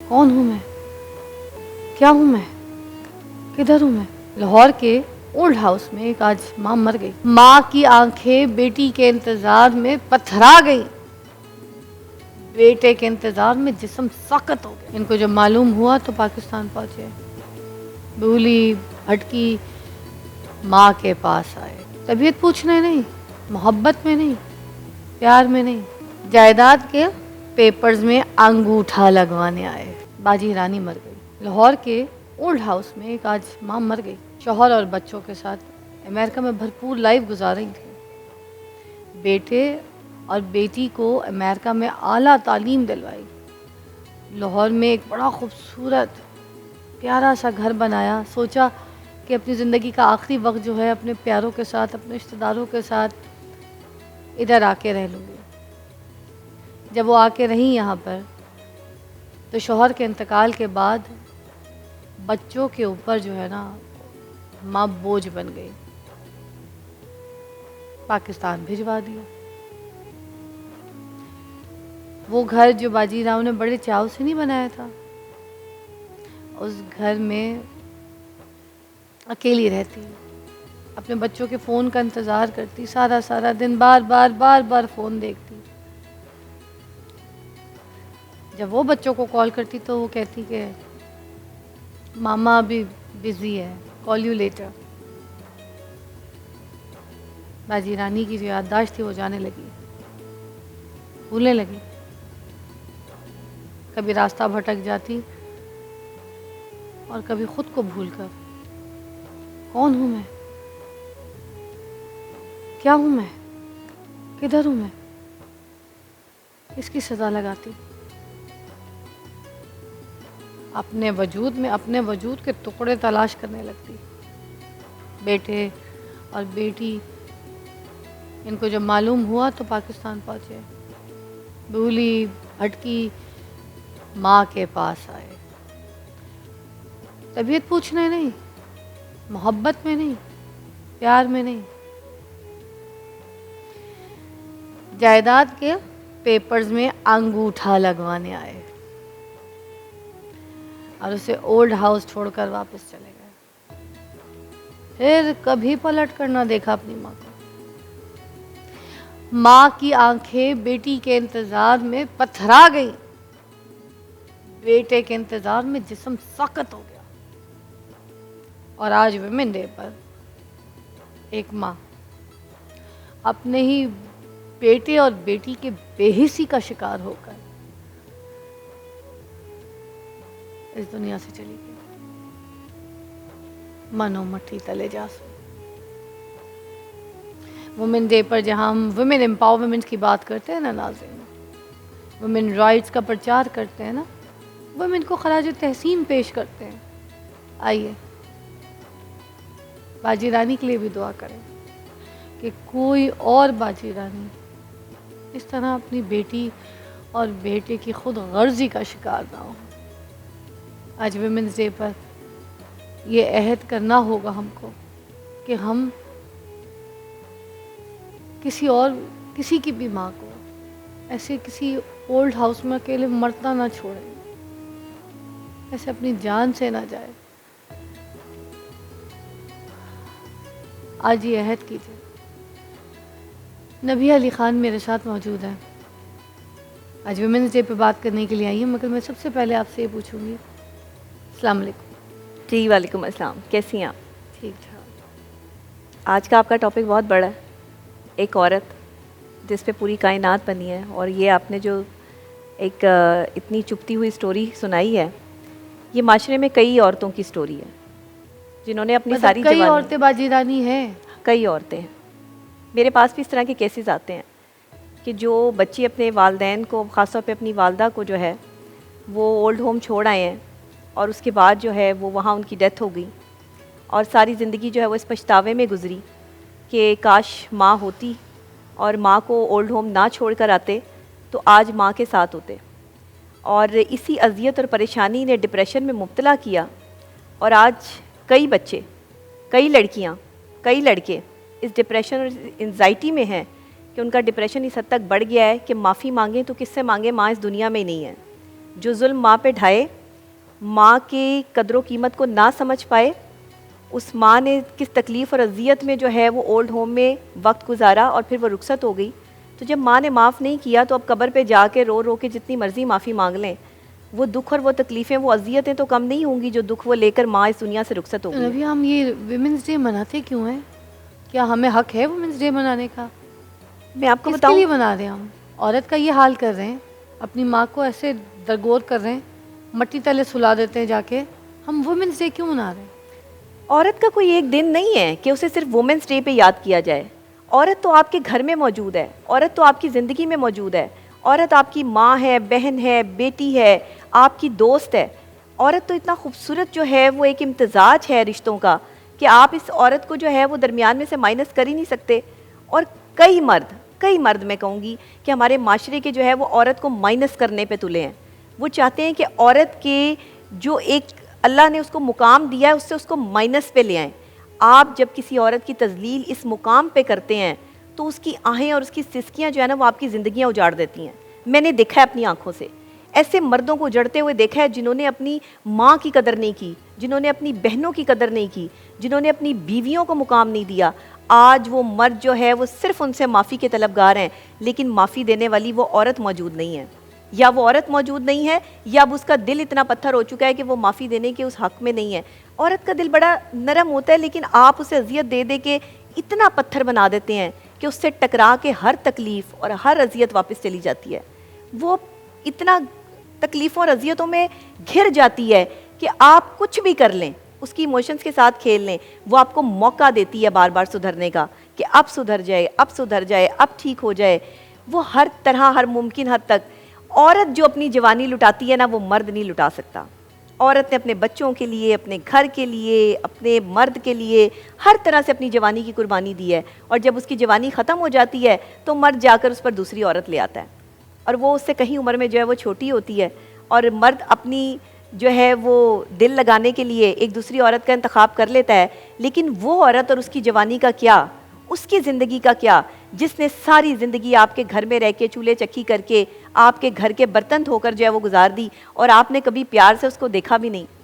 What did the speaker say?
کون ہوں میں؟ کیا ہوں میں؟ کدھر ہوں میں؟ لاہور کے اولڈ ہاؤس میں ایک آج ماں مر گئی. ماں کی آنکھیں بیٹی کے انتظار میں پتھرا گئی. بیٹے کے انتظار میں جسم سخت ہو گیا. ان کو جب معلوم ہوا تو پاکستان پہنچے. بھولی بھٹکی ماں کے پاس آئے. طبیعت پوچھنے نہیں، محبت میں نہیں، پیار میں نہیں، جائیداد کے پیپرز میں انگوٹھا لگوانے آئے. باجی رانی مر گئی. لاہور کے اولڈ ہاؤس میں ایک آج ماں مر گئی. شوہر اور بچوں کے ساتھ امریکہ میں بھرپور لائف گزار رہی تھی. بیٹے اور بیٹی کو امریکہ میں اعلیٰ تعلیم دلوائی. لاہور میں ایک بڑا خوبصورت پیارا سا گھر بنایا. سوچا کہ اپنی زندگی کا آخری وقت جو ہے اپنے پیاروں کے ساتھ، اپنے رشتہ داروں کے ساتھ ادھر آ کے رہ لوں گی. جب وہ آ کے رہیں یہاں پر تو شوہر کے انتقال کے بعد بچوں کے اوپر جو ہے نا ماں بوجھ بن گئی. پاکستان بھجوا دیا. وہ گھر جو باجی راؤ نے بڑے چاو سے نہیں بنایا تھا، اس گھر میں اکیلی رہتی، اپنے بچوں کے فون کا انتظار کرتی، سارا دن بار بار فون دیکھتی. جب وہ بچوں کو کال کرتی تو وہ کہتی کہ ماما ابھی بزی ہے، کال یو لیٹر. باجی رانی کی جو یادداشت تھی وہ جانے لگی، بھولنے لگی. کبھی راستہ بھٹک جاتی اور کبھی خود کو بھول کر کون ہوں میں؟ کیا ہوں میں؟ کدھر ہوں میں؟ اس کی سزا لگاتی. اپنے وجود کے ٹکڑے تلاش کرنے لگتی. بیٹے اور بیٹی ان کو جب معلوم ہوا تو پاکستان پہنچے. بھولی بھٹکی ماں کے پاس آئے. طبیعت پوچھنے نہیں، محبت میں نہیں، پیار میں نہیں، جائیداد کے پیپرز میں انگوٹھا لگوانے آئے اور اسے اولڈ ہاؤس چھوڑ کر واپس چلے گئے. پھر کبھی پلٹ کر نہ دیکھا اپنی ماں کو. ماں کی آنکھیں بیٹی کے انتظار میں پتھرا گئی. بیٹے کے انتظار میں جسم سخت ہو گیا. اور آج ویمن ڈے پر ایک ماں اپنے ہی بیٹے اور بیٹی کے بے حسی کا شکار ہو کر اس دنیا سے چلی گئی. منو مٹھی تلے جاسو. وومن ڈے پر جہاں ہم ویمن امپاورمنٹ کی بات کرتے ہیں نا ناظرین، ویمن رائٹس کا پرچار کرتے ہیں نا، ویمن کو خراج تحسین پیش کرتے ہیں. آئیے باجی رانی کے لیے بھی دعا کریں کہ کوئی اور باجی رانی اس طرح اپنی بیٹی اور بیٹے کی خود غرضی کا شکار نہ ہو. آج ویمنز ڈے پر یہ عہد کرنا ہوگا ہم کو کہ ہم کسی کی بھی ماں کو ایسے کسی اولڈ ہاؤس میں اکیلے مرتا نہ چھوڑیں، ایسے اپنی جان سے نہ جائے. آج یہ عہد کیجیے. نبیہ علی خان میرے ساتھ موجود ہیں. آج ویمنز ڈے پہ بات کرنے کے لیے آئی ہیں، مگر میں سب سے پہلے آپ سے یہ پوچھوں گی، السلام علیکم. جی وعلیکم السلام، کیسی ہیں آپ؟ ٹھیک ٹھاک. آج کا آپ کا ٹاپک بہت بڑا ہے، ایک عورت جس پہ پوری کائنات بنی ہے. اور یہ آپ نے جو ایک اتنی چپتی ہوئی سٹوری سنائی ہے، یہ معاشرے میں کئی عورتوں کی سٹوری ہے جنہوں نے اپنی ساری کئی جوانی، عورتیں باجی رانی ہیں. کئی عورتیں ہیں. میرے پاس بھی اس طرح کے کیسز آتے ہیں کہ جو بچی اپنے والدین کو، خاص طور پہ اپنی والدہ کو جو ہے وہ اولڈ ہوم چھوڑ آئے ہیں، اور اس کے بعد جو ہے وہ وہاں ان کی ڈیتھ ہو گئی، اور ساری زندگی جو ہے وہ اس پچھتاوے میں گزری کہ کاش ماں ہوتی اور ماں کو اولڈ ہوم نہ چھوڑ کر آتے تو آج ماں کے ساتھ ہوتے. اور اسی اذیت اور پریشانی نے ڈپریشن میں مبتلا کیا، اور آج کئی بچے، کئی لڑکیاں، کئی لڑکے اس ڈپریشن اور انزائٹی میں ہیں کہ ان کا ڈپریشن اس حد تک بڑھ گیا ہے کہ معافی مانگیں تو کس سے مانگیں، ماں اس دنیا میں ہی نہیں ہے. جو ظلم ماں پہ ڈھائے ماں کی قدر و قیمت کو نہ سمجھ پائے، اس ماں نے کس تکلیف اور اذیت میں جو ہے وہ اولڈ ہوم میں وقت گزارا اور پھر وہ رخصت ہو گئی. تو جب ماں نے معاف نہیں کیا تو اب قبر پہ جا کے رو رو کے جتنی مرضی معافی مانگ لیں، وہ دکھ اور وہ تکلیفیں، وہ اذیتیں تو کم نہیں ہوں گی جو دکھ وہ لے کر ماں اس دنیا سے رخصت ہو گئی. ابھی ہم یہ ویمنس ڈے مناتے کیوں ہیں؟ کیا ہمیں حق ہے ویمنس ڈے منانے کا؟ میں آپ کو کس کے بتاؤں، لیے بنا رہے ہیں ہم؟ عورت کا یہ حال کر رہے ہیں، اپنی ماں کو ایسے درگور کر رہے ہیں، مٹی تلے سلا دیتے ہیں جا کے. ہم ویمنس ڈے کیوں منا رہے ہیں؟ عورت کا کوئی ایک دن نہیں ہے کہ اسے صرف وومنس ڈے پہ یاد کیا جائے. عورت تو آپ کے گھر میں موجود ہے، عورت تو آپ کی زندگی میں موجود ہے، عورت آپ کی ماں ہے، بہن ہے، بیٹی ہے، آپ کی دوست ہے. عورت تو اتنا خوبصورت جو ہے وہ ایک امتزاج ہے رشتوں کا کہ آپ اس عورت کو جو ہے وہ درمیان میں سے مائنس کر ہی نہیں سکتے. اور کئی مرد میں کہوں گی کہ ہمارے معاشرے کے جو ہے وہ عورت کو مائنس کرنے پہ تلے ہیں. وہ چاہتے ہیں کہ عورت کے جو ایک اللہ نے اس کو مقام دیا ہے اس سے اس کو مائنس پہ لے آئیں. آپ جب کسی عورت کی تذلیل اس مقام پہ کرتے ہیں تو اس کی آہیں اور اس کی سسکیاں جو ہے نا وہ آپ کی زندگیاں اجاڑ دیتی ہیں. میں نے دیکھا ہے اپنی آنکھوں سے، ایسے مردوں کو اجڑتے ہوئے دیکھا ہے جنہوں نے اپنی ماں کی قدر نہیں کی، جنہوں نے اپنی بہنوں کی قدر نہیں کی، جنہوں نے اپنی بیویوں کو مقام نہیں دیا. آج وہ مرد جو ہے وہ صرف ان سے معافی کے طلبگار ہیں، لیکن معافی دینے والی وہ عورت موجود نہیں ہے. یا وہ عورت موجود نہیں ہے یا اب اس کا دل اتنا پتھر ہو چکا ہے کہ وہ معافی دینے کے اس حق میں نہیں ہے. عورت کا دل بڑا نرم ہوتا ہے لیکن آپ اسے اذیت دے دے کے اتنا پتھر بنا دیتے ہیں کہ اس سے ٹکرا کے ہر تکلیف اور ہر اذیت واپس چلی جاتی ہے. وہ اتنا تکلیفوں اور اذیتوں میں گھر جاتی ہے کہ آپ کچھ بھی کر لیں، اس کی ایموشنز کے ساتھ کھیل لیں، وہ آپ کو موقع دیتی ہے بار بار سدھرنے کا کہ اب سدھر جائے، اب سدھر جائے، اب ٹھیک ہو جائے. وہ ہر طرح ہر ممکن حد تک عورت جو اپنی جوانی لٹاتی ہے نا وہ مرد نہیں لٹا سکتا. عورت نے اپنے بچوں کے لیے، اپنے گھر کے لیے، اپنے مرد کے لیے ہر طرح سے اپنی جوانی کی قربانی دی ہے. اور جب اس کی جوانی ختم ہو جاتی ہے تو مرد جا کر اس پر دوسری عورت لے آتا ہے اور وہ اس سے کہیں عمر میں جو ہے وہ چھوٹی ہوتی ہے. اور مرد اپنی جو ہے وہ دل لگانے کے لیے ایک دوسری عورت کا انتخاب کر لیتا ہے، لیکن وہ عورت اور اس کی جوانی کا کیا، اس کی زندگی کا کیا جس نے ساری زندگی آپ کے گھر میں رہ کے چولہے چکی کر کے آپ کے گھر کے برتن دھو کر جو ہے وہ گزار دی اور آپ نے کبھی پیار سے اس کو دیکھا بھی نہیں.